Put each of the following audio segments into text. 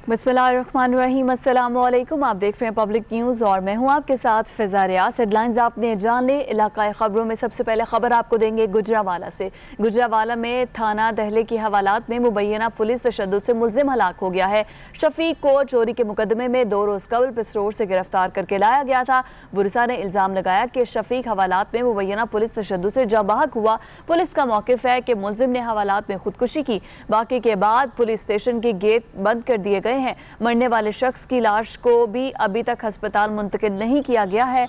बिस्मिल्लाहिर्रहमानिर्रहीम, अस्सलाम वालेकुम। आप देख रहे हैं पब्लिक न्यूज़ और मैं हूं आपके साथ फ़िज़ा रियाज। हेडलाइंस आपने जान ले। इलाकाई ख़बरों में सबसे पहले ख़बर आपको देंगे गुजरावाला से। गुजरावाला में थाना दहले की हवालात में मुबैना पुलिस तशद्दुद से मुलजिम हलाक हो गया है। शफीक को चोरी के मुकदमे में 2 रोज़ कबल पिसरोर से गिरफ्तार करके लाया गया था। बुरसा ने इल्ज़ाम लगाया कि शफीक हवालात में मुबैना पुलिस तशद्दुद से जाबाहक हुआ। पुलिस का मौक़िफ़ है कि मुलजिम ने हवालात में खुदकुशी की। वाक़े के बाद पुलिस स्टेशन के गेट बंद कर दिए गए हैं। मरने वाले शख्स की लाश को भी अभी तक अस्पताल मुंतकिल नहीं किया गया है।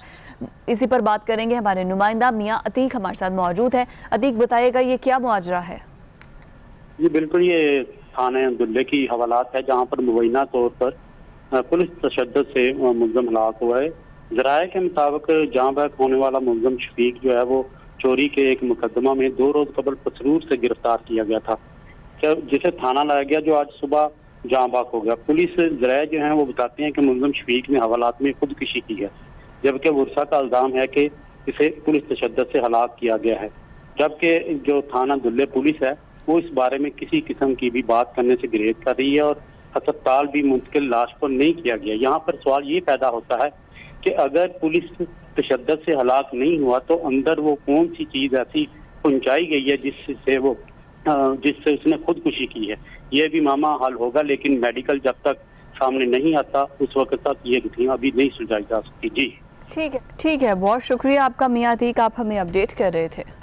इसी पर बात करेंगे, हमारे नुमाइंदा मियां अतीक हमारे साथ मौजूद है। अतीक, बताइएगा ये क्या मुआजरा है? जी बिल्कुल, ये थाने दुल्ले की हवालात है जहाँ पर मुबैना तौर पर पुलिस तशद्दुद से मुलजिम हलाक हुआ है। ज़राए के मुताबिक जहाँ बहक होने वाला मुलजिम शफीक जो है वो चोरी के एक मुकदमा में 2 रोज़ कबल पसरूर से गिरफ्तार किया गया था, जिसे थाना लाया गया, जो आज सुबह जहाँ बाक हो गया। पुलिस ज़राए जो हैं वो बताते हैं कि मुलजिम शफीक ने हवालात में खुदकुशी की है, जबकि बुरसा का इल्ज़ाम है कि इसे पुलिस तशद्दुद से हलाक किया गया है। जबकि जो थाना दुल्ले पुलिस है वो इस बारे में किसी किस्म की भी बात करने से गुरेज कर रही है और अस्पताल भी मुंतकिल लाश को नहीं किया गया। यहाँ पर सवाल ये पैदा होता है कि अगर पुलिस तशद्दुद से हलाक नहीं हुआ तो अंदर वो कौन सी चीज़ ऐसी पहुँचाई गई है जिससे उसने खुदकुशी की है। ये भी मामा हल होगा, लेकिन मेडिकल जब तक सामने नहीं आता उस वक्त तक ये घटना अभी नहीं सुलझाई जा सकती। जी ठीक है, बहुत शुक्रिया आपका मियां अतीक, आप हमें अपडेट कर रहे थे।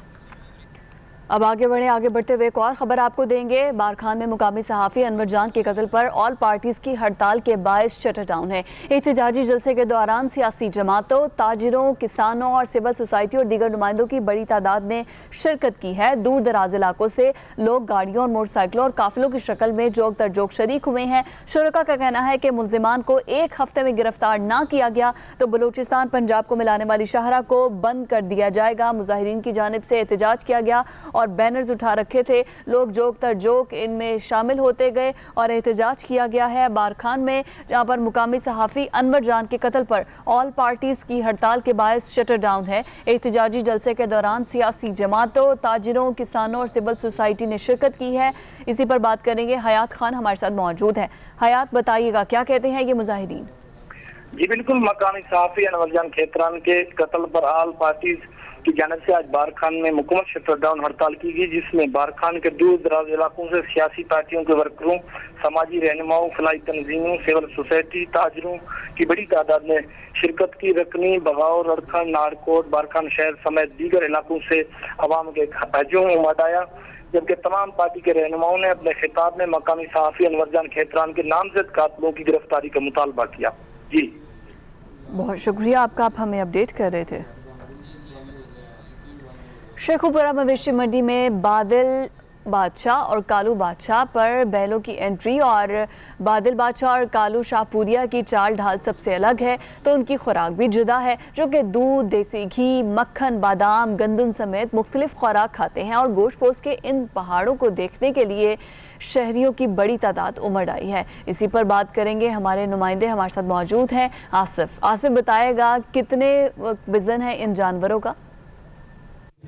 अब आगे बढ़ते हुए एक और खबर आपको देंगे। बारखान में मुकामी सहाफ़ी अनवर जान के कत्ल पर ऑल पार्टीज़ की हड़ताल के बायस शटर डाउन है। एहतजाजी जलसे के दौरान सियासी जमातों, ताजिरों, किसानों और सिविल सोसाइटी और दीगर नुमाइंदों की बड़ी तादाद ने शिरकत की है। दूर दराज इलाकों से लोग गाड़ियों और मोटरसाइकिलों और काफिलों की शक्ल में जोक तर जोक शरीक हुए हैं। शुरका का कहना है कि मुलजिमान को 1 हफ्ते में गिरफ्तार ना किया गया तो बलूचिस्तान पंजाब को मिलाने वाली शाहरा को बंद कर दिया जाएगा। मुजाहिरीन की जानिब से एहतजाज किया गया और बैनर्स उठा रखे थे। लोग जोक तर जोक इनमें शामिल होते गए और एहतजाज किया गया है बारखान में, जहां पर मुकामी सहाफ़ी अनवर जान के कत्ल पर ऑल पार्टीज़ की हड़ताल के बायस शटर डाउन है। एहतजाजी जलसे के दौरान सियासी जमातों, ताजिरों, किसानों और सिविल सोसाइटी ने शिरकत की है। इसी पर बात करेंगे, हयात खान हमारे साथ मौजूद है। हयात, बताइएगा क्या कहते हैं ये मुजाहिरीन? जी बिल्कुल, मकामी सहाफ़ी अनवर जान खेतरान के कत्ल पर ऑल पार्टीज की जानिब से आज बारखान में मुकम्मल शटर डाउन हड़ताल की गई, जिसमें बारखान के दूर दराज इलाकों से सियासी पार्टियों के वर्करों, समाजी रहनुमाओं, फलाई तंजीमों, सिविल सोसाइटी, ताजरों की बड़ी तादाद ने शिरकत की। रकनी, बगाओ, रड़खन, नारकोट, बारखान शहर समेत दीगर इलाकों से अवाम के हजूम उमड़ आया, जबकि तमाम पार्टी के रहनुमाओं ने अपने खिताब में मकामी सहाफ़ी अनवर जान खेतरान के नामजद कातिलों की गिरफ्तारी का मुतालबा किया। जी बहुत शुक्रिया आपका, आप हमें अपडेट कर रहे थे। शेखुपुरा मवेशी मंडी में बादल बादशाह और कालू बादशाह पर बैलों की एंट्री और बादल बादशाह और कालू शाहपुरिया की चाल ढाल सबसे अलग है तो उनकी खुराक भी जुदा है, जो कि दूध, देसी घी, मक्खन, बादाम, गंदम समेत मुख्तलिफ खुराक खाते हैं। और गोश्त पोस्ट के इन पहाड़ों को देखने के लिए शहरियों की बड़ी तादाद उमड़ आई है। इसी पर बात करेंगे, हमारे नुमाइंदे हमारे साथ मौजूद हैं। आसिफ बताएगा कितने वजन है इन जानवरों का?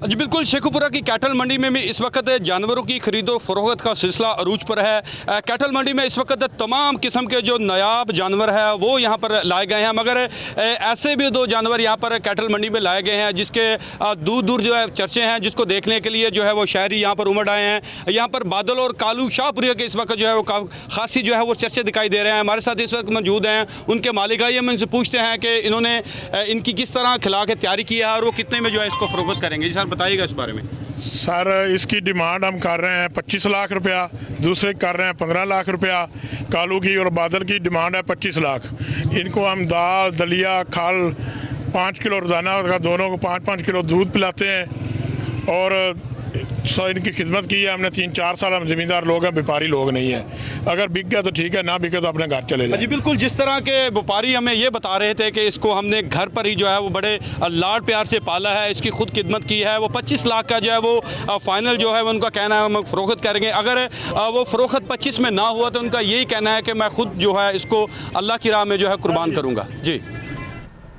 जी बिल्कुल, शेखुपुरा की कैटल मंडी में इस वक्त जानवरों की खरीदो फरोख्त का सिलसिला अरूज पर है। कैटल मंडी में इस वक्त तमाम किस्म के जो नायाब जानवर है वो यहाँ पर लाए गए हैं, मगर ऐसे भी 2 जानवर यहाँ पर कैटल मंडी में लाए गए हैं जिसके दूर दूर जो है चर्चे हैं, जिसको देखने के लिए जो है वो शहरी यहाँ पर उमड़ आए हैं। यहाँ पर बादल और कालू शाहपुरिया के इस वक्त जो है वो खासी जो है वो चर्चे दिखाई दे रहे हैं। हमारे साथ इस वक्त मौजूद हैं उनके मालिक, आइए हम इनसे पूछते हैं कि इन्होंने इनकी किस तरह खिला के तैयारी की है और वो कितने में जो है इसको फरोख्त करेंगे। सर बताइएगा इस बारे में। सर इसकी डिमांड हम कर रहे हैं 25 लाख रुपया, दूसरे कर रहे हैं 15 लाख रुपया। कालू की और बादल की डिमांड है 25 लाख। इनको हम दाल, दलिया, खल, 5 किलो रोजाना का, दोनों को 5-5 किलो दूध पिलाते हैं और इनकी खिदमत की है हमने। 3-4 साल हम ज़मींदार लोग हैं, व्यापारी लोग नहीं हैं। अगर बिक गया तो ठीक है, ना बिके तो अपने घर चले जाए। जी बिल्कुल, जिस तरह के व्यापारी हमें ये बता रहे थे कि इसको हमने घर पर ही जो है वो बड़े लाड प्यार से पाला है, इसकी खुद खिदमत की है। वो 25 लाख का जो है वो फाइनल जो है उनका कहना है हम फ़रोख्त करेंगे। अगर वो फ़रोख्त 25 में ना हुआ तो उनका यही कहना है कि मैं खुद जो है इसको अल्लाह की राह में जो है कुर्बान करूँगा। जी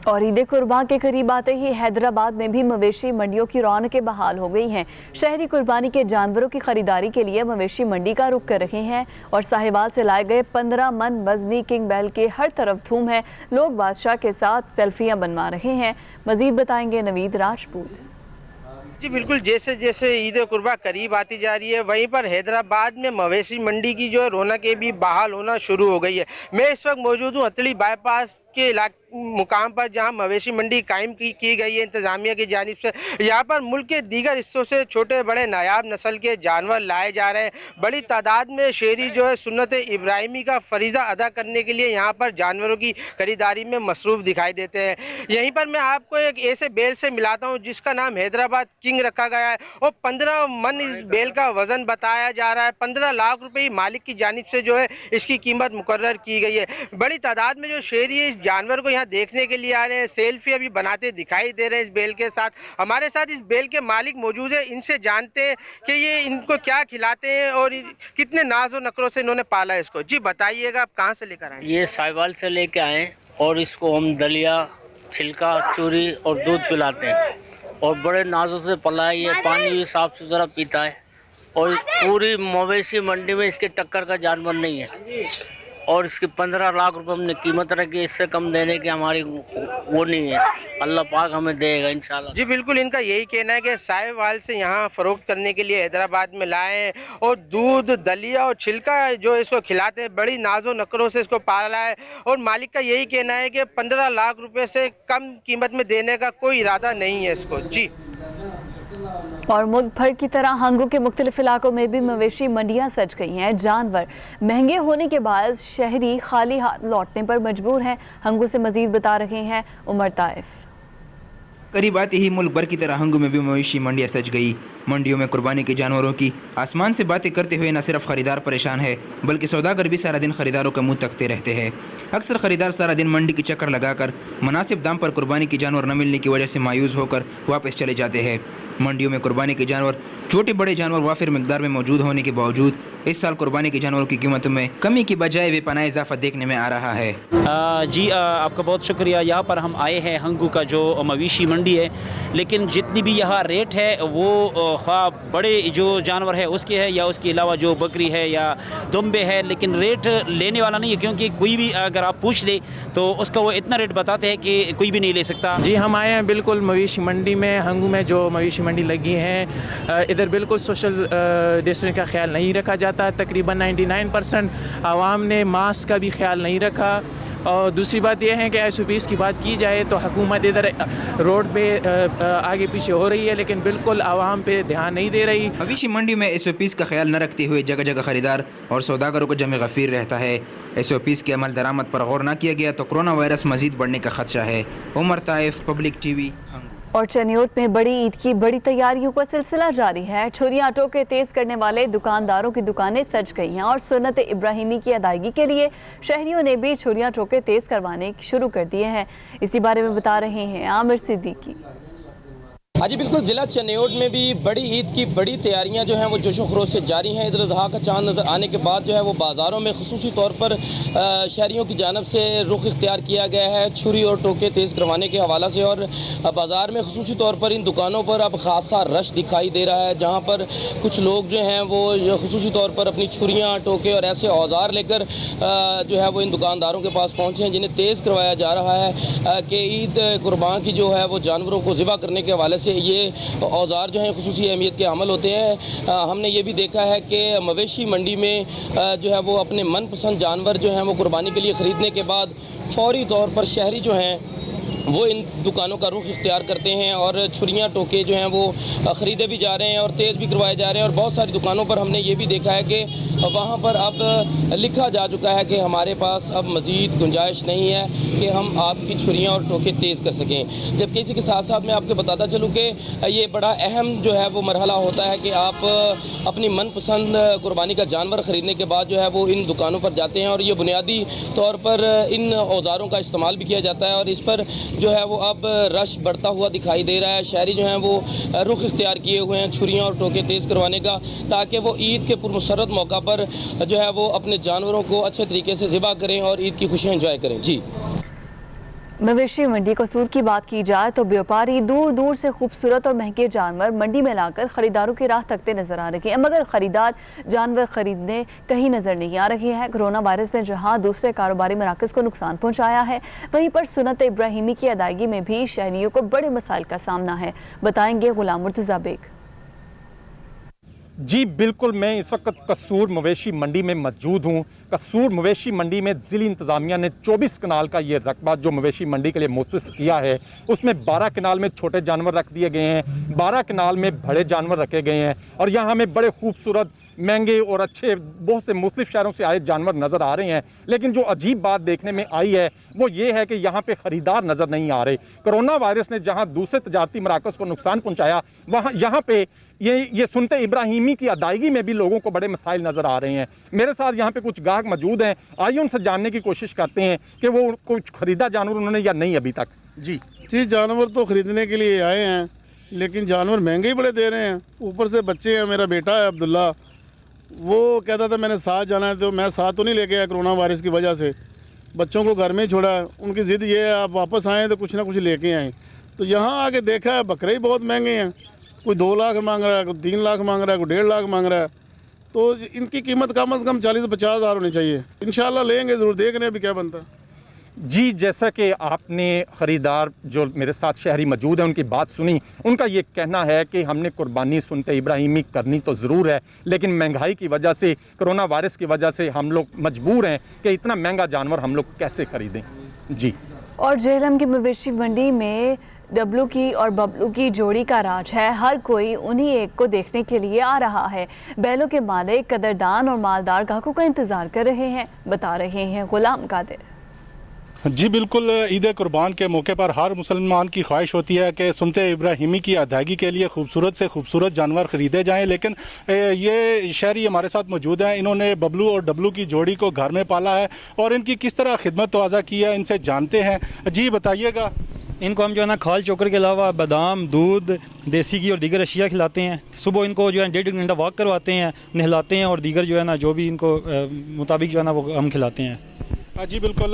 और ईद कुर्बान के करीब आते ही हैदराबाद में भी मवेशी मंडियों की रौनकें बहाल हो गई हैं। शहरी कुर्बानी के जानवरों की खरीदारी के लिए मवेशी मंडी का रुख कर रहे हैं और साहिवाल से लाए गए 15 मन वजनी किंग बैल के हर तरफ धूम है। लोग बादशाह के साथ सेल्फियां बनवा रहे हैं। मजीद बताएंगे नवीद राजपूत। जी बिल्कुल, जैसे जैसे ईद कुर्बा करीब आती जा रही है वहीं पर हैदराबाद में मवेशी मंडी की जो रौनकें भी बहाल होना शुरू हो गई है। मैं इस वक्त मौजूद हूँ अतली बाईपास के मुकाम पर जहां मवेशी मंडी कायम की गई है इंतज़ामिया की जानिब से। यहां पर मुल्क के दीगर हिस्सों से छोटे बड़े नायाब नस्ल के जानवर लाए जा रहे हैं। बड़ी तादाद में शहरी जो है सुन्नत इब्राहिमी का फरीज़ा अदा करने के लिए यहां पर जानवरों की खरीदारी में मसरूफ़ दिखाई देते हैं। यहीं पर मैं आपको एक ऐसे बैल से मिलाता हूं जिसका नाम हैदराबाद किंग रखा गया है और 15 मन इस बैल का वज़न बताया जा रहा है। 15 लाख रुपये मालिक की जानिब से जो है इसकी कीमत मुकर्रर की गई है। बड़ी तादाद में जो शहरी इस जानवर को यहाँ देखने के लिए आ रहे हैं, सेल्फी अभी बनाते दिखाई दे रहे हैं इस बैल के साथ। हमारे साथ इस बैल के मालिक मौजूद है, इनसे जानते हैं कि ये इनको क्या खिलाते हैं और कितने नाज और नखरों से इन्होंने पाला है इसको। जी बताइएगा, आप कहाँ से लेकर आए? ये साहिवाल से लेके आए और इसको हम दलिया, छिलका, चूरी और दूध पिलाते हैं और बड़े नाजों से पला है। ये पानी भी साफ सुथरा पीता है और पूरी मवेशी मंडी में इसके टक्कर का जानवर नहीं है और इसकी 15 लाख रुपए हमने कीमत रखी। इससे कम देने की हमारी वो नहीं है। अल्लाह पाक हमें देगा इंशाल्लाह। जी बिल्कुल, इनका यही कहना है कि साहिवाल से यहाँ फ़रोख्त करने के लिए हैदराबाद में लाए हैं और दूध, दलिया और छिलका जो इसको खिलाते हैं, बड़ी नाजो नकरों से इसको पाला है और मालिक का यही कहना है कि 15 लाख रुपए से कम कीमत में देने का कोई इरादा नहीं है इसको। जी। और मुल्क भर की तरह हंगू के मुख्तलिफ इलाकों में भी मवेशी मंडियां सज गई हैं। जानवर महंगे होने के बाद शहरी खाली हाथ लौटने पर मजबूर हैं। हंगू से मजीद बता रहे हैं उमर ताइफ। करीब आते ही मुल्क भर की तरह हंगू में भी मवेशी मंडियां सज गई। मंडियों में कुर्बानी के जानवरों की आसमान से बातें करते हुए न सिर्फ खरीदार परेशान है बल्कि सौदागर भी सारा दिन खरीदारों का मुंह तकते रहते हैं। अक्सर खरीदार सारा दिन मंडी की चक्कर लगाकर मुनासिब दाम पर कुर्बानी के जानवर न मिलने की वजह से मायूस होकर वापस चले जाते हैं। मंडियों में कुर्बानी के जानवर, छोटे बड़े जानवर वाफिर मिकदार में मौजूद होने के बावजूद इस साल कुर्बानी के जानवरों की कीमतों में कमी की बजाय बेपनाह इजाफा देखने में आ रहा है। आपका बहुत शुक्रिया। यहाँ पर हम आए हैं हंगू का जो मवेशी मंडी है, लेकिन जितनी भी यहाँ रेट है वो ख्वाह बड़े जो जानवर है उसके है या उसके अलावा जो बकरी है या दुम्बे है, लेकिन रेट लेने वाला नहीं है क्योंकि कोई भी अगर आप पूछ ले तो उसका वो इतना रेट बताते हैं कि कोई भी नहीं ले सकता। जी हम आए हैं बिल्कुल मवेशी मंडी में, हंगू में जो मवेशी मंडी लगी है। इधर बिल्कुल सोशल डिस्टेंस का ख्याल नहीं रखा जाता। तकरीबन 99% आवाम ने मास्क का भी ख्याल नहीं रखा। और दूसरी बात यह है कि SOPs की बात की जाए तो हुकूमत इधर रोड पे आगे पीछे हो रही है लेकिन बिल्कुल आवाम पे ध्यान नहीं दे रही। मवेशी मंडी में SOPs का ख्याल न रखते हुए जगह जगह खरीदार और सौदागरों को जमे गफीर रहता है। SOPs के अमल दरामद पर गौर न किया गया तो कोरोना वायरस मजीद बढ़ने का खदशा है। Umar Taif, public TV। और चनियोट में बड़ी ईद की बड़ी तैयारियों का सिलसिला जारी है। छुरियां टोके तेज करने वाले दुकानदारों की दुकानें सज गई हैं और सुन्नत इब्राहिमी की अदायगी के लिए शहरियों ने भी छुरियां टोके तेज करवाने शुरू कर दिए हैं। इसी बारे में बता रहे हैं आमिर सिद्दीकी। हाँ जी बिल्कुल, ज़िला चनियोट में भी बड़ी ईद की बड़ी तैयारियां जो हैं वो जोशो खरोश से जारी हैं। इधर ज़हा का चांद नज़र आने के बाद जो है वो बाज़ारों में ख़ुसूसी तौर पर शहरियों की जानब से रुख इख्तियार किया गया है छुरी और टोके तेज़ करवाने के हवाला से। और बाज़ार में ख़ुसूसी तौर पर इन दुकानों पर अब ख़ासा रश दिखाई दे रहा है, जहाँ पर कुछ लोग जो हैं वो ख़ुसूसी तौर पर अपनी छुरियाँ, टोके और ऐसे औजार लेकर जो है वो इन दुकानदारों के पास पहुँचे हैं जिन्हें तेज़ करवाया जा रहा है कि ईद कुर्बान की जो है वो जानवरों को ज़िबा करने के हवाले से ये औजार जो हैं खुसूसी अहमियत के अमल होते हैं। हमने ये भी देखा है कि मवेशी मंडी में जो है वो अपने मनपसंद जानवर जो हैं वो कुर्बानी के लिए ख़रीदने के बाद फ़ौरी तौर पर शहरी जो हैं वो इन दुकानों का रुख इख्तियार करते हैं और छुरियाँ टोके जो हैं वो ख़रीदे भी जा रहे हैं और तेज़ भी करवाए जा रहे हैं। और बहुत सारी दुकानों पर हमने ये भी देखा है कि वहाँ पर अब लिखा जा चुका है कि हमारे पास अब मज़ीद गुंजाइश नहीं है कि हम आपकी छुरियाँ और टोके तेज़ कर सकें। जबकि इसी के साथ साथ मैं आपको बताता चलूँ कि ये बड़ा अहम जो है वो मरहला होता है कि आप अपनी मनपसंद कुर्बानी का जानवर ख़रीदने के बाद जो है वो इन दुकानों पर जाते हैं और ये बुनियादी तौर पर इन औजारों का इस्तेमाल भी किया जाता है और इस पर जो है वो अब रश बढ़ता हुआ दिखाई दे रहा है। शहरी जो हैं वो रुख इख्तियार किए हुए हैं छुरियाँ और टोके तेज़ करवाने का, ताकि वो ईद के पुरमसरत मौका पर जो है वो अपने जानवरों को अच्छे तरीके से ज़िबा करें और ईद की खुशियाँ एंजॉय करें। जी मवेशी मंडी कसूर की बात की जाए तो व्यापारी दूर दूर से खूबसूरत और महंगे जानवर मंडी में लाकर खरीदारों की राह तकते नजर आ रहे हैं, मगर खरीदार जानवर खरीदने कहीं नजर नहीं आ रहे हैं। कोरोना वायरस ने जहां दूसरे कारोबारी मराकज को नुकसान पहुंचाया है, वहीं पर सुन्नत इब्राहिमी की अदायगी में भी शहरियों को बड़े मसाइल का सामना है। बताएंगे गुलाम मुर्तज़ा बेग। जी बिल्कुल, मैं इस वक्त कसूर मवेशी मंडी में मौजूद हूँ। कसूर मवेशी मंडी में ज़िली इंतज़ामिया ने 24 कनाल का ये रकबा जो मवेशी मंडी के लिए मुख्तस किया है, उसमें 12 कनाल में छोटे जानवर रख दिए गए हैं, 12 कनाल में बड़े जानवर रखे गए हैं और यहाँ हमें बड़े खूबसूरत, महंगे और अच्छे बहुत से मुख्तलिफ शहरों से आए जानवर नज़र आ रहे हैं। लेकिन जो अजीब बात देखने में आई है वो ये है कि यहाँ पे ख़रीदार नज़र नहीं आ रहे। कोरोना वायरस ने जहाँ दूसरे तजारती मराकज़ को नुकसान पहुँचाया, वहाँ यहाँ पे ये सुन्नत इब्राहिमी की अदायगी में भी लोगों को बड़े मसाइल नज़र आ रहे हैं। मेरे साथ यहाँ पे कुछ गाहक मौजूद हैं, आइए उनसे जानने की कोशिश करते हैं कि वो कुछ ख़रीदा जानवर उन्होंने या नहीं अभी तक। जी जानवर तो ख़रीदने के लिए आए हैं, लेकिन जानवर महंगे ही बड़े दे रहे हैं। ऊपर से बच्चे हैं, मेरा बेटा है अब्दुल्ला, वो कहता था मैंने साथ जाना है, तो मैं साथ तो नहीं लेके आया कोरोना वायरस की वजह से, बच्चों को घर में ही छोड़ा है। उनकी ज़िद ये है आप वापस आएँ तो कुछ ना कुछ लेके आएँ। तो यहाँ आके देखा है बकरे ही बहुत महंगे हैं, कोई 2 लाख मांग रहा है, कोई 3 लाख मांग रहा है, कोई 1.5 लाख मांग रहा है। तो इनकी कीमत कम से कम 40 से 50 हज़ार होनी चाहिए। इंशाल्लाह लेंगे ज़रूर, देख रहे हैं अभी क्या बनता है। जी, जैसा कि आपने ख़रीदार जो मेरे साथ शहरी मौजूद हैं उनकी बात सुनी, उनका ये कहना है कि हमने कुर्बानी सुन्नत इब्राहिमी करनी तो ज़रूर है, लेकिन महंगाई की वजह से, कोरोना वायरस की वजह से हम लोग मजबूर हैं कि इतना महंगा जानवर हम लोग कैसे ख़रीदें। जी। और जेहलम की मवेशी मंडी में डब्लू की और बबलू की जोड़ी का राज है। हर कोई उन्हीं एक को देखने के लिए आ रहा है। बैलों के मालिक कदरदान और मालदार ग्राहकों का इंतज़ार कर रहे हैं, बता रहे हैं गुलाम कादिर। जी बिल्कुल, ईद कुर्बान के मौके पर हर मुसलमान की ख्वाहिश होती है कि सुन्नत इब्राहिमी की अदायगी के लिए खूबसूरत से खूबसूरत जानवर ख़रीदे जाएं, लेकिन ये शहरी हमारे साथ मौजूद हैं। इन्होंने बबलू और डब्लू की जोड़ी को घर में पाला है और इनकी किस तरह खिदमत तवाज़ा की है, इनसे जानते हैं। जी बताइएगा। इनको हम जो है ना खाल चोकर के अलावा बादाम, दूध, देसी घी और दीगर अशिया खिलाते हैं। सुबह इनको जो है 1.5 घंटा वॉक करवाते हैं, नहलाते हैं और दीगर जो है ना जो भी इनको मुताबिक जो है ना वो हम खिलाते हैं। जी बिल्कुल,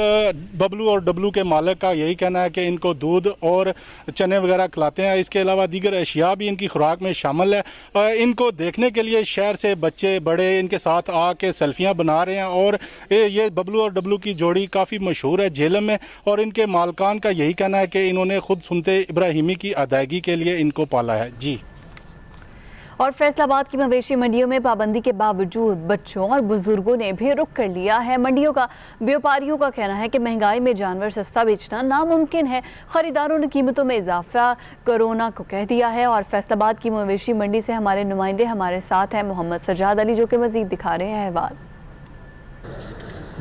बबलू और डब्लू के मालिक का यही कहना है कि इनको दूध और चने वगैरह खिलाते हैं। इसके अलावा दीगर अशिया भी इनकी खुराक में शामिल है। इनको देखने के लिए शहर से बच्चे बड़े इनके साथ आके सेल्फियां बना रहे हैं और ये बबलू और डब्लू की जोड़ी काफ़ी मशहूर है झेलम में और इनके मालकान का यही कहना है कि इन्होंने खुद सुन्नत इब्राहिमी की अदायगी के लिए इनको पाला है। जी। और फैसलाबाद की मवेशी मंडियों में पाबंदी के बावजूद बच्चों और बुजुर्गों ने भी रुख कर लिया है। मंडियों का व्यापारियों का कहना है कि महंगाई में जानवर सस्ता बेचना नामुमकिन है। खरीदारों ने कीमतों में इजाफा कोरोना को कह दिया है। और फैसलाबाद की मवेशी मंडी से हमारे नुमाइंदे हमारे साथ हैं मोहम्मद सजाद अली, जो कि मजीद दिखा रहे हैं अहवाल।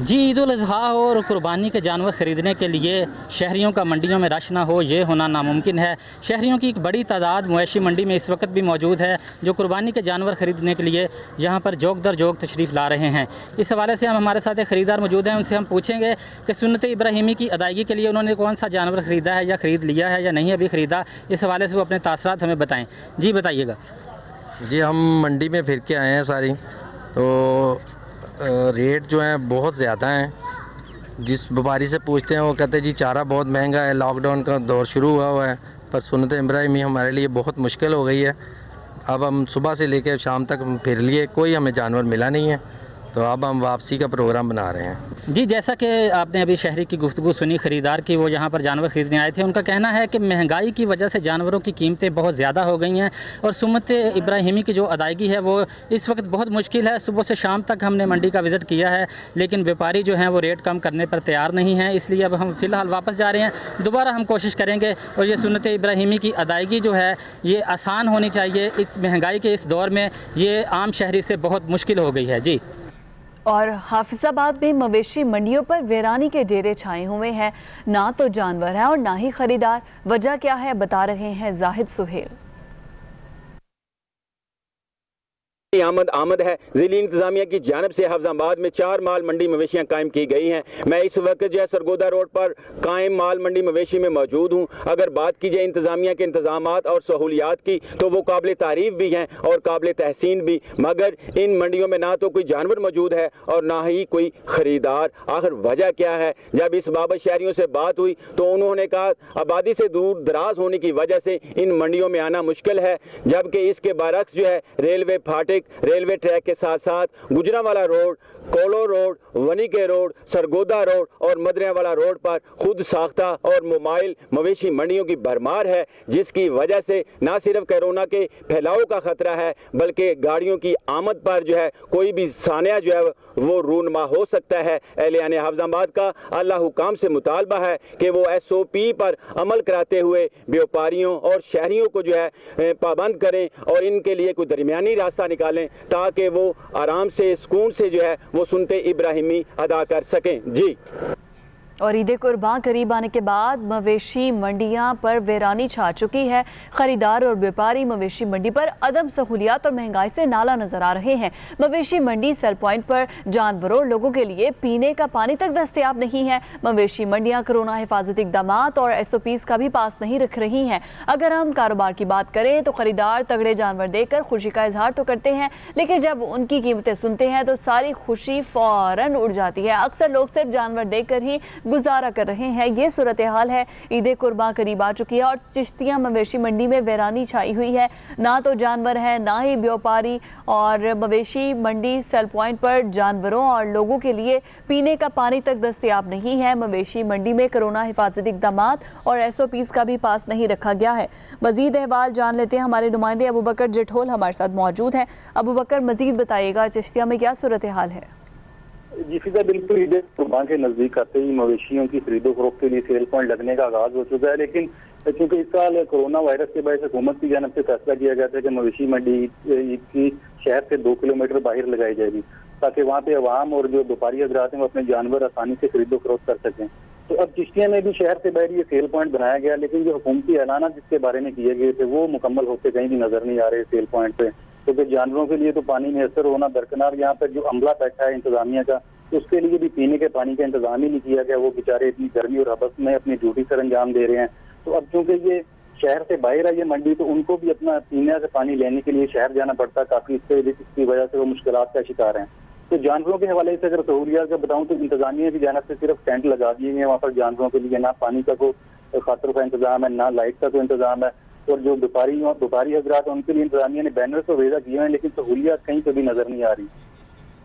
जी, ईद उल अज़हा और कुर्बानी के जानवर ख़रीदने के लिए शहरियों का मंडियों में रश ना हो, ये होना नामुमकिन है। शहरियों की एक बड़ी तादाद मवेशी मंडी में इस वक्त भी मौजूद है, जो कुर्बानी के जानवर ख़रीदने के लिए यहाँ पर जोक दर जोक तशरीफ़ ला रहे हैं। इस हवाले से हम हमारे साथ एक ख़रीदार मौजूद हैं, उनसे हम पूछेंगे कि सुन्नत इब्राहिमी की अदायगी के लिए उन्होंने कौन सा जानवर ख़रीदा है या ख़रीद लिया है या नहीं अभी ख़रीदा। इस हवाले से वो अपने तासरात हमें बताएँ। जी बताइएगा। जी, हम मंडी में फिर के आए हैं सारी, तो रेट जो है बहुत ज़्यादा हैं। जिस व्यापारी से पूछते हैं वो कहते हैं जी चारा बहुत महंगा है, लॉकडाउन का दौर शुरू हुआ है, पर सुन्नत इब्राहिमी हमारे लिए बहुत मुश्किल हो गई है। अब हम सुबह से लेकर शाम तक फिर लिए, कोई हमें जानवर मिला नहीं है, तो अब हम वापसी का प्रोग्राम बना रहे हैं। जी, जैसा कि आपने अभी शहरी की गुफ्तगू सुनी ख़रीदार की, वो यहाँ पर जानवर ख़रीदने आए थे, उनका कहना है कि महंगाई की वजह से जानवरों की कीमतें बहुत ज़्यादा हो गई हैं और सुन्नत इब्राहिमी की जो अदायगी है वो इस वक्त बहुत मुश्किल है। सुबह से शाम तक हमने मंडी का विज़िट किया है, लेकिन व्यापारी जो हैं वो रेट कम करने पर तैयार नहीं हैं, इसलिए अब हम फ़िलहाल वापस जा रहे हैं। दोबारा हम कोशिश करेंगे और ये सुन्नत इब्राहिमी की अदायगी जो है ये आसान होनी चाहिए। इस महंगाई के इस दौर में ये आम शहरी से बहुत मुश्किल हो गई है। जी। और हाफिजाबाद में मवेशी मंडियों पर वीरानी के डेरे छाए हुए हैं, ना तो जानवर है और ना ही खरीदार। वजह क्या है, बता रहे हैं जाहिद सुहेल। आमद है। ज़िली इंतज़ामिया की जानिब से हफ्जाबाद में 4 माल मंडी मवेशियाँ कायम की गई हैं। मैं इस वक्त जो है सरगोदा रोड पर कायम माल मंडी मवेशी में मौजूद हूँ। अगर बात की जाए इंतज़ामिया के इंतज़ामात और सहूलियात की तो वो काबिल तारीफ़ भी हैं और काबिल तहसीन भी, मगर इन मंडियों में ना तो कोई जानवर मौजूद है और ना ही कोई ख़रीदार। आखिर वजह क्या है? जब इस बाबत शहरियों से बात हुई तो उन्होंने कहा आबादी से दूर दराज होने की वजह से इन मंडियों में आना मुश्किल है, जबकि इसके बरक्स जो है रेलवे फाटक, रेलवे ट्रैक के साथ साथ गुजरांवाला रोड, कोलो रोड, वनीके रोड, सरगोदा रोड और मदरियावाला रोड पर खुद साख्ता और मोबाइल मवेशी मंडियों की भरमार है, जिसकी वजह से ना सिर्फ कोरोना के फैलाव का खतरा है बल्कि गाड़ियों की आमद पर जो है कोई भी सानिया जो है वो रूनमा हो सकता है। एहलियान हफ्जाबाद का अल्लाह हुकाम से मुतालबा है कि वो SOP पर अमल कराते हुए व्यापारियों और शहरियों को जो है पाबंद करें और इनके लिए कोई दरमियानी रास्ता निकालें ताकि वो आराम से सुकून से जो है वो सुनते इब्राहिमी अदा कर सकें। जी। और ईद कुर्बान करीब आने के बाद मवेशी मंडियां पर वीरानी छा चुकी है। खरीदार और व्यापारी मवेशी मंडी पर अदम सहूलियात और महंगाई से नाला नजर आ रहे हैं। मवेशी मंडी सेल पॉइंट पर जानवरों और लोगों के लिए पीने का पानी तक दस्तयाब नहीं है। मवेशी मंडियां कोरोना हिफाजती इक़दामात और SOPs का भी पास नहीं रख रही हैं। अगर हम कारोबार की बात करें तो खरीदार तगड़े जानवर देकर खुशी का इजहार तो करते हैं, लेकिन जब उनकी कीमतें सुनते हैं तो सारी खुशी फौरन उड़ जाती है। अक्सर लोग सिर्फ जानवर देखकर ही गुजारा कर रहे हैं। ये सूरत हाल है। ईद कुर्बान करीब आ चुकी है और चिश्तिया मवेशी मंडी में वीरानी छाई हुई है। ना तो जानवर है ना ही व्यापारी, और मवेशी मंडी सेल पॉइंट पर जानवरों और लोगों के लिए पीने का पानी तक दस्तयाब नहीं है। मवेशी मंडी में कोरोना हिफाजती इक़दामात और SOPs का भी पास नहीं रखा गया है। मजीद अहवाल जान लेते हैं। हमारे नुमाइंदे अबू बकर जिठोल हमारे साथ मौजूद हैं। अबू बकर, मजीद बताइएगा चिश्तिया में क्या सूरत हाल है? जी फिजा, बिल्कुल ईद कुर्बान के नजदीक आते ही मवेशियों की खरीदो फरोख्त के लिए सेल पॉइंट लगने का आगाज हो चुका है, लेकिन क्योंकि इस साल कोरोना वायरस के वजह से हुकूमत की जानिब से फैसला किया गया था कि मवेशी मंडी ईद की शहर से 2 किलोमीटर बाहर लगाई जाएगी ताकि वहाँ पे अवाम और जो व्यापारी हजरात हैं वो अपने जानवर आसानी से खरीदो फरोख्त कर सकें। तो अब चिश्तिया में भी शहर से बाहर ये सेल पॉइंट बनाया गया, लेकिन जो हुकूमती ऐलान जिसके बारे में किए गए थे वो मुकम्मल होते कहीं भी नजर नहीं आ रहे सेल पॉइंट पे, क्योंकि जानवरों के लिए तो पानी मैसर होना दरकिनार, यहाँ पर जो अमला बैठा है इंतजामिया का उसके लिए भी पीने के पानी का इंतजाम ही नहीं किया गया। वो बेचारे इतनी गर्मी और हबस में अपनी ड्यूटी सर अंजाम दे रहे हैं। तो अब चूंकि ये शहर से बाहर है ये मंडी, तो उनको भी अपना पीने का पानी लेने के लिए शहर जाना पड़ता है काफी, इसकी वजह से वो मुश्किलात का शिकार हैं। तो जानवरों के हवाले से अगर सहूलियात का बताऊं तो इंतजामिया की जानिब से सिर्फ टेंट लगा दिए हैं वहाँ पर जानवरों के लिए, ना पानी का कोई खातर का इंतजाम है ना लाइट का कोई इंतजाम है, और जो व्यापारी हजरात हैं उनके लिए इंतजामिया ने बैनर तो भेजा किए हैं, लेकिन सहूलियात कहीं से भी नजर नहीं आ रही।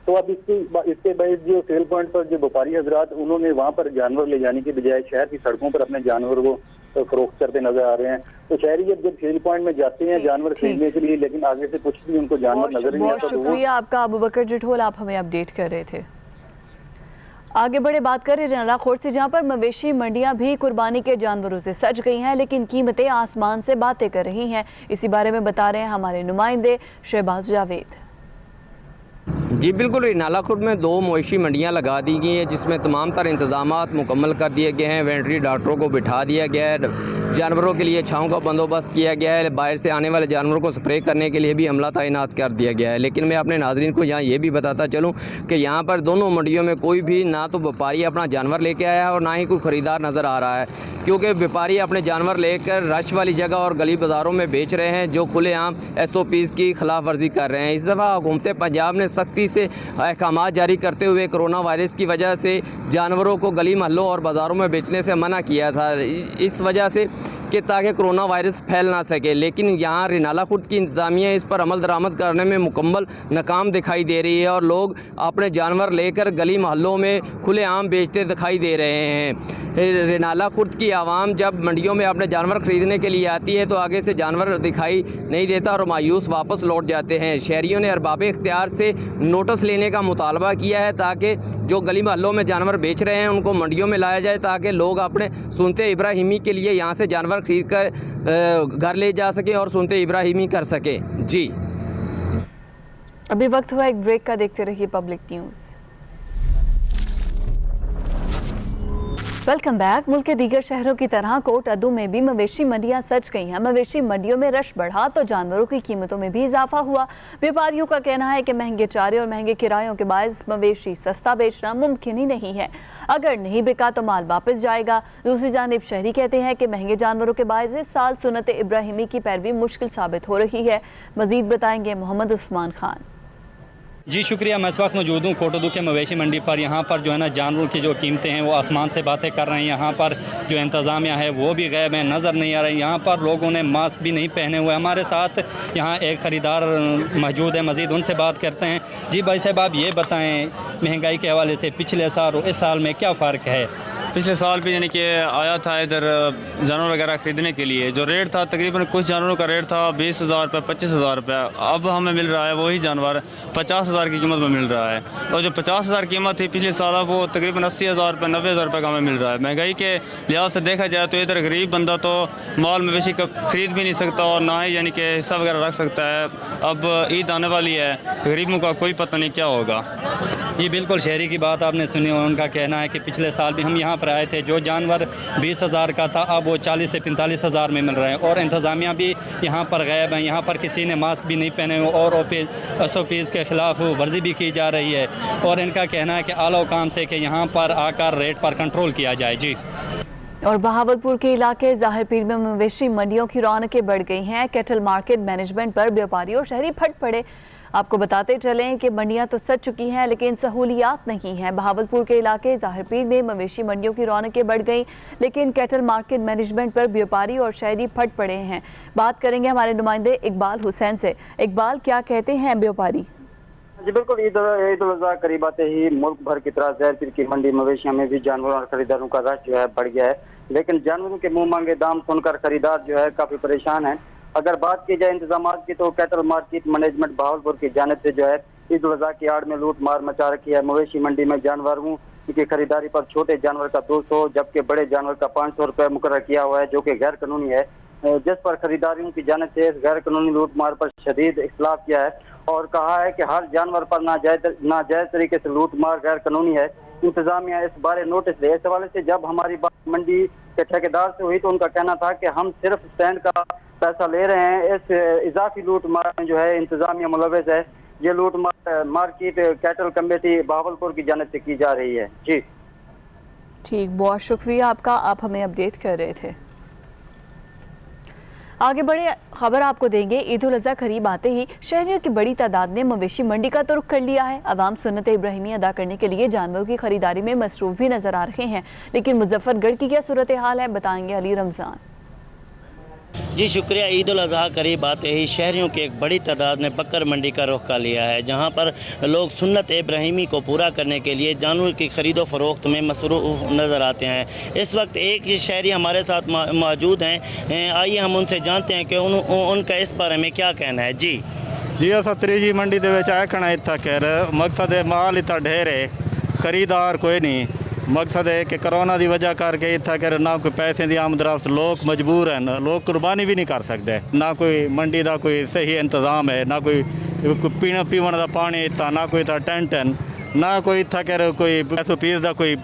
तो अब इसके बाद जो सेल पॉइंट पर जो व्यापारी हजरात उन्होंने वहाँ पर जानवर ले जाने के बजाय शहर की सड़कों पर अपने जानवर को फरोख्त करते नजर आ रहे हैं। तो शहरी जब सेल पॉइंट में जाते हैं जानवर खरीदने के लिए, लेकिन आगे से कुछ भी उनको जानवर नजर नहीं आता। बहुत शुक्रिया आपका अबू बकर जिठोल, आप हमें अपडेट कर रहे थे। आगे बढ़े, बात करें रनाला खोर से, जहां पर मवेशी मंडियां भी कुर्बानी के जानवरों से सज गई हैं, लेकिन कीमतें आसमान से बातें कर रही हैं। इसी बारे में बता रहे हैं हमारे नुमाइंदे शहबाज जावेद। जी बिल्कुल, नाला खुर्द में 2 मवेशी मंडियां लगा दी गई हैं जिसमें तमाम तर इंतजामात मुकम्मल कर दिए गए हैं। वेटरनरी डॉक्टरों को बिठा दिया गया है, जानवरों के लिए छाँव का बंदोबस्त किया गया है, बाहर से आने वाले जानवरों को स्प्रे करने के लिए भी अमला तैनात कर दिया गया है। लेकिन मैं अपने नाजरीन को यहाँ ये भी बताता चलूँ कि यहाँ पर दोनों मंडियों में कोई भी ना तो व्यापारी अपना जानवर लेके आया है और ना ही कोई ख़रीदार नज़र आ रहा है, क्योंकि व्यापारी अपने जानवर लेकर रश वाली जगह और गली बाज़ारों में बेच रहे हैं जो खुलेआम SOPs की खिलाफ वर्जी कर रहे हैं। इस दफ़ा हुकूमत पंजाब ने सख्ती से अहकामात जारी करते हुए कोरोना वायरस की वजह से जानवरों को गली महलों और बाज़ारों में बेचने से मना किया था, इस वजह से कि ताकि कोरोना वायरस फैल ना सके। लेकिन यहाँ रिनाला खुर्द की इंतजामिया इस पर अमल दरामद करने में मुकम्मल नाकाम दिखाई दे रही है और लोग अपने जानवर लेकर गली महलों में खुलेआम बेचते दिखाई दे रहे हैं। रिनाला खुर्द की आवाम जब मंडियों में अपने जानवर ख़रीदने के लिए आती है तो आगे से जानवर दिखाई नहीं देता और मायूस वापस लौट जाते हैं। शहरियों ने अरबाब इख्तियार से नोटिस लेने का मुतालबा किया है ताकि जो गली महलों में जानवर बेच रहे हैं उनको मंडियों में लाया जाए ताकि लोग अपने सुनते इब्राहिमी के लिए यहाँ से जानवर खरीद कर घर ले जा सकें और सुनते इब्राहिमी कर सकें। जी अभी वक्त हुआ एक ब्रेक का, देखते रहिए पब्लिक न्यूज़। Welcome back. मुल्क के दीगर शहरों की तरह कोट अदू में भी मवेशी मंडियां सज गई हैं। मवेशी मंडियों में रश बढ़ा तो जानवरों की कीमतों में भी इजाफा हुआ। व्यापारियों का कहना है कि महंगे चारे और महंगे किरायों के बायस मवेशी सस्ता बेचना मुमकिन ही नहीं है। अगर नहीं बिका तो माल वापस जाएगा। दूसरी जानिब शहरी कहते हैं कि महंगे जानवरों के बायस इस साल सुन्नत इब्राहिमी की पैरवी मुश्किल साबित हो रही है। मजीद बताएंगे मोहम्मद उस्मान खान। जी शुक्रिया। मैं इस वक्त मौजूद हूँ कोटोदू के मवेशी मंडी पर। यहाँ पर जो है ना जानवरों की जो कीमतें हैं वो आसमान से बातें कर रहे हैं। यहाँ पर जो इंतज़ामिया है वो भी गायब है, नज़र नहीं आ रही। यहाँ पर लोगों ने मास्क भी नहीं पहने हुए। हमारे साथ यहाँ एक ख़रीदार मौजूद है, मज़ीद उनसे बात करते हैं। जी भाई साहब, आप ये बताएँ महंगाई के हवाले से पिछले साल और इस साल में क्या फ़र्क है? पिछले साल भी यानी कि आया था इधर जानवर वगैरह ख़रीदने के लिए, जो रेट था तकरीबन कुछ जानवरों का रेट था 20,000 रुपये 25,000 रुपये। अब हमें मिल रहा है वही जानवर 50,000 की कीमत में मिल रहा है। और जो 50,000 कीमत थी पिछले साल वो तकरीबन 80,000 रुपये 90,000 रुपये का हमें मिल रहा है। महंगाई के लिहाज से देखा जाए तो इधर गरीब बंदा तो माल मवेशी का ख़रीद भी नहीं सकता और ना ही यानी कि हिस्सा वगैरह रख सकता है। अब ईद आने वाली है, गरीबों का कोई पता नहीं क्या होगा। जी बिल्कुल, शहरी की बात आपने सुनी और उनका कहना है कि पिछले साल भी हम यहाँ पर आए थे, जो जानवर 20,000 का था अब वो 40 से 45,000 में मिल रहे हैं। और इंतज़ामिया भी यहाँ पर गायब हैं। यहाँ पर किसी ने मास्क भी नहीं पहने हुए और SOPs के ख़िलाफ़ वर्जी भी की जा रही है। और इनका कहना है कि आला हुकाम से कि यहाँ पर आकर रेट पर कंट्रोल किया जाए। जी। और बहावलपुर के इलाके ज़ाहिर पीर में मवेशी मंडियों की रौनकें बढ़ गई हैं। कैटल मार्केट मैनेजमेंट पर व्यापारी और शहरी फट पड़े। आपको बताते चलें कि मंडियां तो सज चुकी हैं लेकिन सहूलियात नहीं हैं। बहावलपुर के इलाके ज़ाहिर पीर में मवेशी मंडियों की रौनकें बढ़ गई लेकिन कैटल मार्केट मैनेजमेंट पर व्यापारी और शहरी फट पड़े हैं। बात करेंगे हमारे नुमाइंदे इकबाल हुसैन से। इकबाल, क्या कहते हैं व्यापारी? जी बिल्कुल, ईद उल अज़हा करीब आते ही मुल्क भर की तरह ज़ाहिर पीर की मंडी मवेशियों में भी जानवरों और खरीदारों का रश जो है बढ़ गया है। लेकिन जानवरों के मुंह मांगे दाम सुनकर खरीदार जो है काफी परेशान है। अगर बात की जाए इंतजाम की तो कैटल मार्केट मैनेजमेंट बहावलपुर की जानिब से जो है ईद उल अज़हा की आड़ में लूट मार मचा रखी है। मवेशी मंडी में जानवरों की खरीदारी पर छोटे जानवर का 200 जबकि बड़े जानवर का 500 रुपये मुकर्रर किया हुआ है, जो कि गैर कानूनी है। जिस पर खरीदारियों की जानिब से इस गैर कानूनी लूट मार पर शदीद इख्तिलाफ किया है और कहा है कि हर जानवर पर नाजायज तरीके से लूट मार गैर कानूनी है। इंतजामिया इस बारे नोटिस दे। इस हवाले से जब हमारी बात मंडी के ठेकेदार से हुई तो उनका कहना था कि हम सिर्फ स्टैंड का पैसा ले रहे हैं, इस इजाफी लूट मार में जो है इंतजामिया मुलव्वस है। ये लूट मार मार्केट कैटल कमेटी बहावलपुर की जानिब से की जा रही है। जी ठीक, बहुत शुक्रिया आपका, आप हमें अपडेट कर रहे थे। आगे बढ़े खबर आपको देंगे। ईद उल अज़हा करीब आते ही शहरियों की बड़ी तादाद ने मवेशी मंडी का तो रुख कर लिया है। अवाम सुन्नत इब्राहिमी अदा करने के लिए जानवरों की खरीदारी में मसरूफ भी नजर आ रहे हैं। लेकिन मुजफ्फरगढ़ की क्या सूरत हाल है, बताएंगे अली रमज़ान। जी शुक्रिया। ईद उल अज़हा करीब आते ही शहरियों की एक बड़ी तादाद ने बकर मंडी का रुख कर लिया है, जहां पर लोग सुन्नत इब्राहिमी को पूरा करने के लिए जानवर की ख़रीदो फ़रोख्त में मसरूफ़ नज़र आते हैं। इस वक्त एक शहरी हमारे साथ मौजूद हैं। आइए हम उनसे जानते हैं कि उनका इस बारे में क्या कहना है। जी जी अस त्रीजी मंडी दे विच आखना इत्था कर मकसद है माल इत्था ढेर है, खरीदार कोई नहीं। मकसद है कि कोरोना की वजह करके इतना कर ना कोई पैसे की आमदरफ्त, लोग मजबूर हैं, लोग कुर्बानी भी नहीं कर सकते, ना कोई मंडी का कोई सही इंतजाम है, ना कोई पीने पीवन का पानी इतना, ना कोई इतना टेंट है, ना कोई इतना कर कोई SOPs का कोई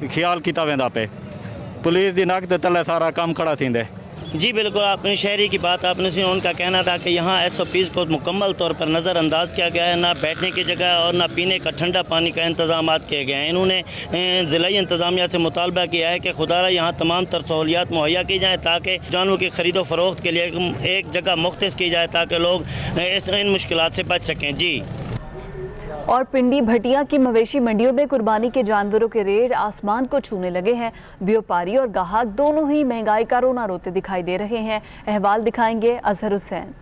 ख्याल किया वेंदा पे। पुलिस की नक ते तले सारा काम खड़ा थींदे। जी बिल्कुल, आपने शहरी की बात आपने सुनी। उनका कहना था कि यहाँ SOPs को मुकम्मल तौर पर नज़रअंदाज किया गया है, ना बैठने की जगह और ना पीने का ठंडा पानी का इंतजाम किए गए हैं। इन्होंने ज़िलाई इंतज़ामिया से मुतालबा किया है कि खुदारा यहाँ तमाम तर सहूलियात मुहैया की जाएँ ताकि जानवरों की ख़रीदो फ़रोख्त के लिए एक जगह मुख्तस की जाए ताकि लोग इन मुश्किलात से बच सकें। जी। और पिंडी भटिया की मवेशी मंडियों में कुर्बानी के जानवरों के रेट आसमान को छूने लगे हैं। व्यापारी और गाहक दोनों ही महंगाई का रोना रोते दिखाई दे रहे हैं। अहवाल दिखाएंगे अजहर हुसैन।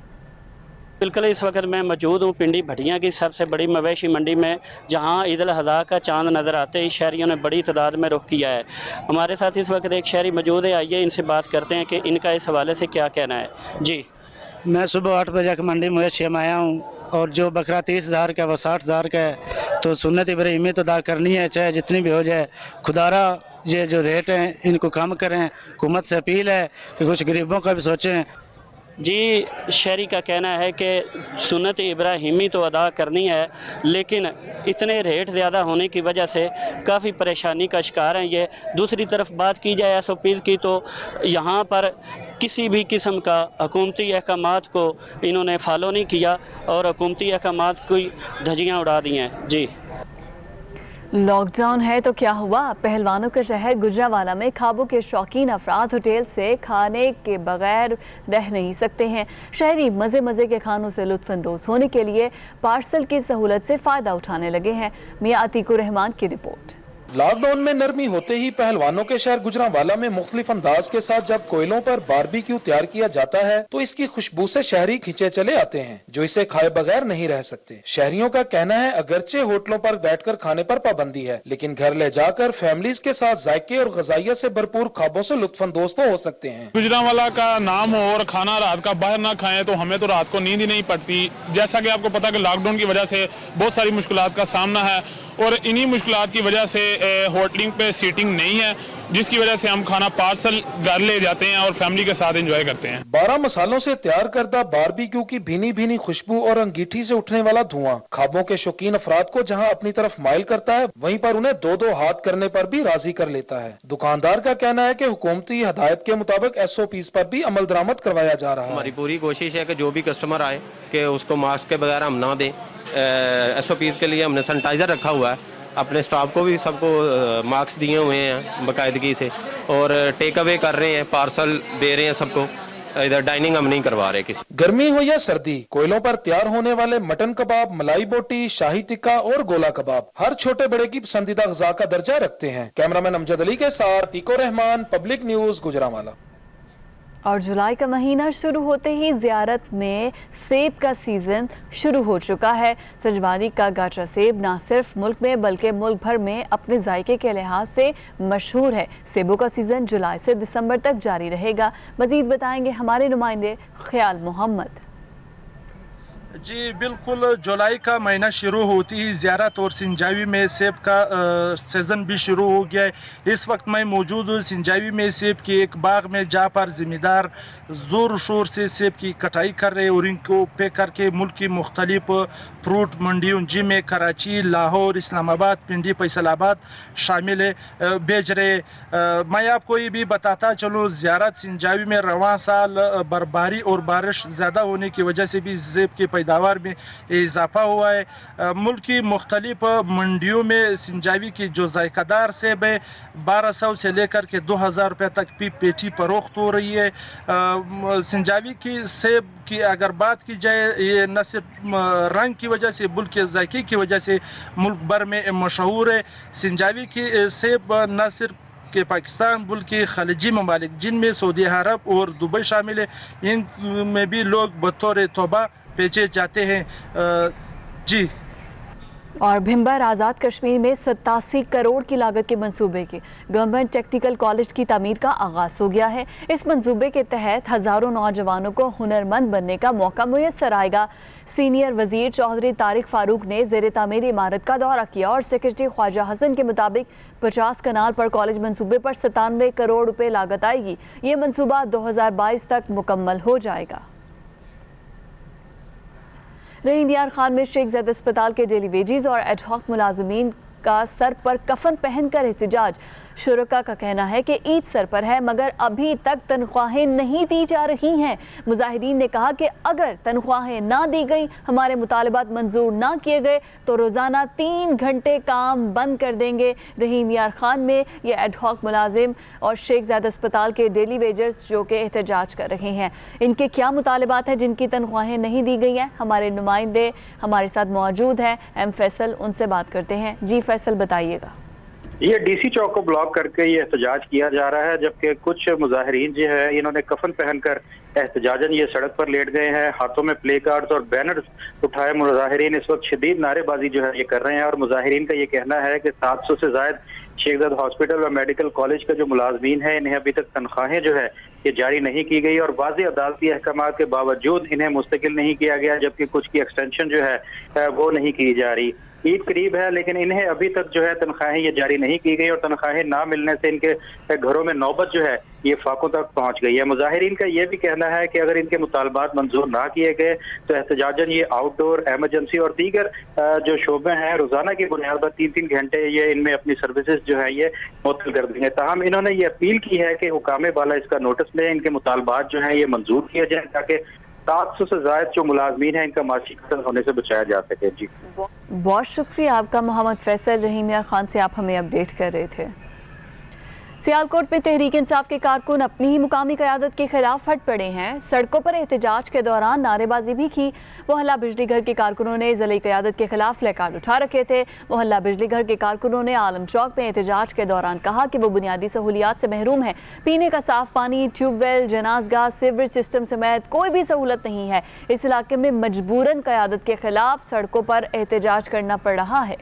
बिल्कुल, इस वक्त मैं मौजूद हूँ पिंडी भटिया की सबसे बड़ी मवेशी मंडी में, जहाँ ईद उल अज़हा का चांद नज़र आते ही शहरियों ने बड़ी तादाद में रुख किया है। हमारे साथ इस वक्त एक शहरी मौजूद है, आइए इनसे बात करते हैं कि इनका इस हवाले से क्या कहना है। जी, मैं सुबह 8 बजे मंडी मवेशी में आया हूँ और जो बकरा 30,000 का वो 60,000 का है, तो सुन्नत इब्राहिमी तो अदा करनी है, चाहे जितनी भी हो जाए। खुदारा ये जो रेट हैं इनको कम करें। हुकूमत से अपील है कि कुछ गरीबों का भी सोचें। जी, शहरी का कहना है कि सुन्नत इब्राहिमी तो अदा करनी है, लेकिन इतने रेट ज़्यादा होने की वजह से काफ़ी परेशानी का शिकार हैं ये। दूसरी तरफ बात की जाए SOPs की, तो यहाँ पर किसी भी किस्म का हुकूमती अहकामात को इन्होंने फॉलो नहीं किया और हुकूमती अहकामात की धज्जियाँ उड़ा दी हैं। जी, लॉकडाउन है तो क्या हुआ? पहलवानों के शहर गुजरांवाला में ख्वाबों के शौकीन अफराद होटल से खाने के बगैर रह नहीं सकते हैं। शहरी मज़े मज़े के खानों से लुत्फ़अंदोज़ होने के लिए पार्सल की सहूलत से फ़ायदा उठाने लगे हैं। मियां अतीकुर रहमान की रिपोर्ट। लॉकडाउन में नरमी होते ही पहलवानों के शहर गुजरांवाला में मुख्तलिफ अंदाज के साथ जब कोयलों पर बारबेक्यू तैयार किया जाता है तो इसकी खुशबू से शहरी खिंचे चले आते हैं, जो इसे खाए बगैर नहीं रह सकते। शहरियों का कहना है अगरचे होटलों पर बैठकर खाने पर पाबंदी है, लेकिन घर ले जाकर फैमिलीज के साथ जायके और गजाइया से भरपूर ख्वाबों से लुत्फानंदोज तो हो सकते हैं। गुजरांवाला का नाम हो और खाना रात का बाहर ना खाएं तो हमें तो रात को नींद ही नहीं पड़ती। जैसा कि आपको पता कि लॉकडाउन की वजह से बहुत सारी मुश्किलात का सामना है और इन्हीं मुश्किलात की वजह से होटलिंग पे सीटिंग नहीं है, जिसकी वजह से हम खाना पार्सल घर ले जाते हैं और फैमिली के साथ एंजॉय करते हैं। 12 मसालों से तैयार करदा बारबेक्यू की भीनी भीनी खुशबू और अंगीठी से उठने वाला धुआं ख्वाबों के शौकीन अफराद को जहां अपनी तरफ माइल करता है, वहीं पर उन्हें दो दो हाथ करने पर भी राजी कर लेता है। दुकानदार का कहना है कि हुकूमती हदायत के मुताबिक SOPs पर भी अमल दरामद करवाया जा रहा है। हमारी पूरी कोशिश है कि जो भी कस्टमर आए कि उसको मास्क के बगैर हम ना दें। SOPs के लिए हमने सैनिटाइजर रखा हुआ है, अपने स्टाफ को भी सबको मार्क्स दिए हुए हैं बाकायदगी से, और टेक अवे कर रहे हैं, पार्सल दे रहे हैं सबको। इधर डाइनिंग हम नहीं करवा रहे किसी। गर्मी हो या सर्दी, कोयलों पर तैयार होने वाले मटन कबाब, मलाई बोटी, शाही टिक्का और गोला कबाब हर छोटे बड़े की पसंदीदा ग़िज़ा का दर्जा रखते हैं। कैमरामैन अमजद अली के साथ अतीकुर रहमान, पब्लिक न्यूज़, गुजरांवाला। और जुलाई का महीना शुरू होते ही ज़ियारत में सेब का सीज़न शुरू हो चुका है। सजवानी का गाचा सेब ना सिर्फ मुल्क में बल्कि मुल्क भर में अपने जायके के लिहाज से मशहूर है। सेबों का सीज़न जुलाई से दिसंबर तक जारी रहेगा। मज़ीद बताएंगे हमारे नुमाइंदे ख्याल मोहम्मद। जी बिल्कुल, जुलाई का महीना शुरू होती ही ज़ियारत और सिंजावी में सेब का सीज़न भी शुरू हो गया है। इस वक्त मैं मौजूद हूँ सिंजावी में सेब के एक बाग में, जहाँ पर ज़िम्मेदार ज़ोर शोर से सेब की कटाई कर रहे और इनको पैक करके मुल्क की मुख्तलिफ फ्रूट मंडियों जिनमें कराची, लाहौर, इस्लामाबाद, पिंडी, फैसलाबाद शामिल है, भेज रहे। मैं आपको ये भी बताता चलूँ, ज़ियारत सिंजावी में रवां साल बर्फबारी और बारिश ज़्यादा होने की वजह से भी सेब के पैदावार में इजाफा हुआ है। मुल्क की मुख्तलिफ मंडियों में सिंजावी की जो जायकादार सेब है 1200 से लेकर के 2000 रुपये तक भी पेटी फरोख्त हो रही है। सिंजावी की सेब की अगर बात की जाए, ये न सिर्फ रंग की वजह से बल्कि जायके की वजह से मुल्क भर में मशहूर है। सिंजावी की सेब न सिर्फ के पाकिस्तान बल्कि खलीजी ममालिक जिनमें सऊदी अरब और दुबई शामिल है, इनमें भी लोग बतौर तोबा बेचे जाते हैं। जी। और भिंबर आज़ाद कश्मीर में 87 करोड़ की लागत के मंसूबे की गवर्नमेंट टेक्निकल कॉलेज की तामीर का आगाज़ हो गया है। इस मंसूबे के तहत हज़ारों नौजवानों को हुनरमंद बनने का मौका मुयस्सर आएगा। सीनियर वज़ीर चौधरी तारिक फ़ारूक ने ज़ेर तामीर इमारत का दौरा किया और सेक्रेटरी ख्वाजा हसन के मुताबिक 50 कनाल पर कॉलेज मंसूबे पर 97 करोड़ रुपये लागत आएगी। ये मंसूबा 2022 तक मुकम्मल हो जाएगा। रहीम यार खान में शेख ज़ैद अस्पताल के डेली वेजेस और एडहॉक मुलाजमीन का सर पर कफन पहनकर एहतजाज। शुरका का कहना है कि ईद सर पर है मगर अभी तक तनख्वाहें नहीं दी जा रही हैं। मुजाहिदीन ने कहा कि अगर तनख्वाहें ना दी गई, हमारे मुतालबात मंजूर ना किए गए तो रोज़ाना 3 घंटे काम बंद कर देंगे। रहीम यार खान में ये एडहॉक मुलाजिम और शेख ज़ैद अस्पताल के डेली वेजर्स जो कि एहतजाज कर रहे हैं, इनके क्या मुतालबात हैं जिनकी तनख्वाहें नहीं दी गई हैं? हमारे नुमाइंदे हमारे साथ मौजूद हैं, एम फैसल, उनसे बात करते हैं। जी फैसल, बताइएगा। ये DC चौक को ब्लॉक करके ये एहतजाज किया जा रहा है, जबकि कुछ मुजाहिरीन जो है इन्होंने कफन पहनकर एहतजाजन ये सड़क पर लेट गए हैं। हाथों में प्ले कार्ड्स और बैनर्स उठाए मुजाहिरीन इस वक्त शदीद नारेबाजी जो है ये कर रहे हैं। और मुजाहिरीन का ये कहना है कि 700 से ज़ायद शेख ज़ैद हॉस्पिटल व मेडिकल कॉलेज का जो मुलाजमीन है, इन्हें अभी तक तनख्वाहें जो है ये जारी नहीं की गई और वाज़ेह अदालती अहकामात के बावजूद इन्हें मुस्तकिल नहीं किया गया, जबकि कुछ की एक्सटेंशन जो है वो नहीं की जा रही। ईद करीब है, लेकिन इन्हें अभी तक जो है तनख्वाहें ये जारी नहीं की गई और तनख्वाहें ना मिलने से इनके घरों में नौबत जो है ये फाकों तक पहुंच गई है। मुजाहिरीन का ये भी कहना है कि अगर इनके मुतालबात मंजूर ना किए गए तो एहतजाजन ये आउटडोर, एमरजेंसी और दीगर जो शोबे हैं रोजाना की बुनियाद पर 3-3 घंटे ये इनमें अपनी सर्विसेज जो है ये मुअत्तल कर देंगे। ताहम इन्होंने ये अपील की है कि हुकामे वाला इसका नोटिस लें, इनके मुतालबात जो है ये मंजूर किए जाए ताकि 700 से ज्यादा जो मुलाजमीन है इनका माशी कत्ल होने से बचाया जा सके। जी बहुत शुक्रिया आपका मोहम्मद फैसल। रहीम यार खान से आप हमें अपडेट कर रहे थे। सियालकोट में तहरीक इंसाफ के कारकुन अपनी ही मुकामी क़यादत के खिलाफ हट पड़े हैं। सड़कों पर एहतजाज के दौरान नारेबाजी भी की। मोहल्ला बिजली घर के कारकुनों ने ज़िले क़यादत के खिलाफ प्लेकार्ड उठा रखे थे। मोहल्ला बिजली घर के कारकुनों ने आलम चौक में एहतजाज के दौरान कहा कि वो बुनियादी सहूलियात से महरूम है। पीने का साफ पानी, ट्यूबवेल, जनाज़गाह, सीवरेज सिस्टम समेत कोई भी सहूलत नहीं है। इस इलाके में मजबूरन क़यादत के खिलाफ सड़कों पर एहतजाज करना पड़ रहा है।